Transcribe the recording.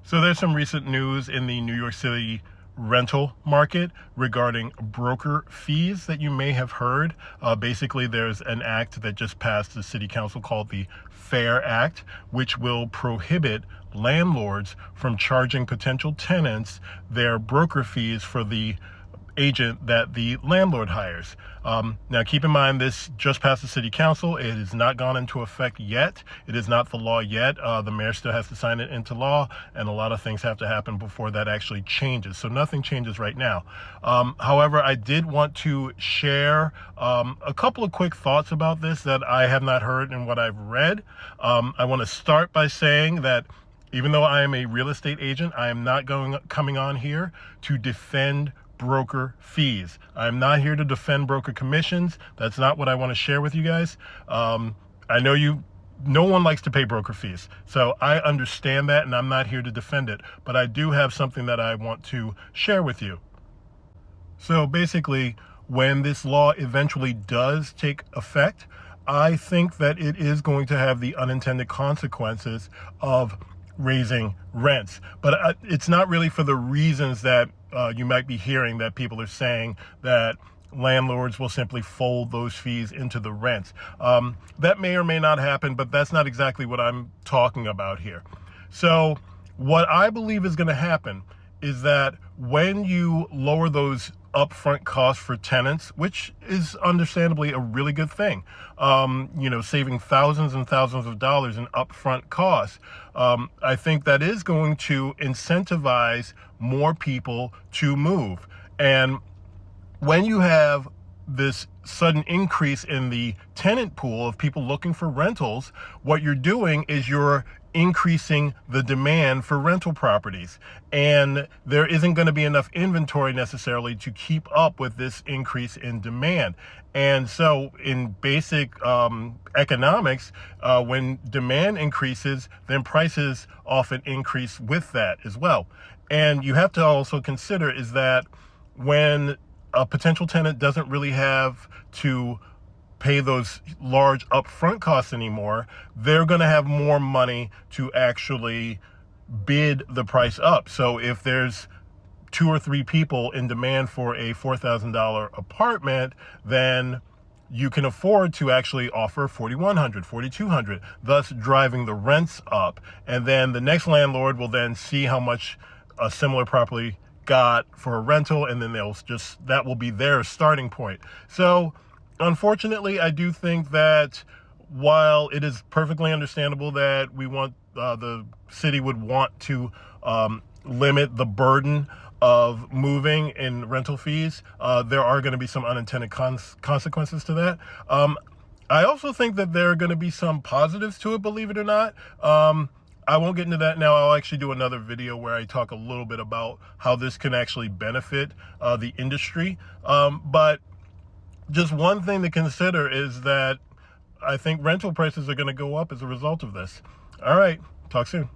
So there's some recent news in the New York City rental market regarding broker fees that you may have heard. Basically, there's an act that just passed the city council called the Fair Act, which will prohibit landlords from charging potential tenants their broker fees for the agent that the landlord hires. Now, keep in mind, this just passed the city council. It has not gone into effect yet. It is not the law yet. The mayor still has to sign it into law, and a lot of things have to happen before that actually changes. So nothing changes right now. However, I did want to share a couple of quick thoughts about this that I have not heard in what I've read. I want to start by saying that even though I am a real estate agent, I am not coming on here to defend broker fees. I'm not here to defend broker commissions. That's not what I want to share with you guys. I know no one likes to pay broker fees, so I understand that, and I'm not here to defend it, but I do have something that I want to share with you. So basically, when this law eventually does take effect, I think that it is going to have the unintended consequences of raising rents, but it's not really for the reasons that you might be hearing, that people are saying that landlords will simply fold those fees into the rents. That may or may not happen, but that's not exactly what I'm talking about here. So what I believe is going to happen is that when you lower those upfront costs for tenants, which is understandably a really good thing, saving thousands and thousands of dollars in upfront costs, I think that is going to incentivize more people to move. And when you have this sudden increase in the tenant pool of people looking for rentals, what you're doing is you're increasing the demand for rental properties, and there isn't going to be enough inventory necessarily to keep up with this increase in demand. And so in basic economics, when demand increases, then prices often increase with that as well. And you have to also consider is that when a potential tenant doesn't really have to pay those large upfront costs anymore, they're going to have more money to actually bid the price up. So if there's 2 or 3 people in demand for a $4,000 apartment, then you can afford to actually offer $4,100, $4,200, thus driving the rents up. And then the next landlord will then see how much a similar property got for a rental, and then that will be their starting point. So unfortunately, I do think that while it is perfectly understandable that we want the city would want to limit the burden of moving in rental fees, there are going to be some unintended consequences to that. I also think that there are going to be some positives to it, believe it or not. I won't get into that now. I'll actually do another video where I talk a little bit about how this can actually benefit the industry. But just one thing to consider is that I think rental prices are going to go up as a result of this. All right, talk soon.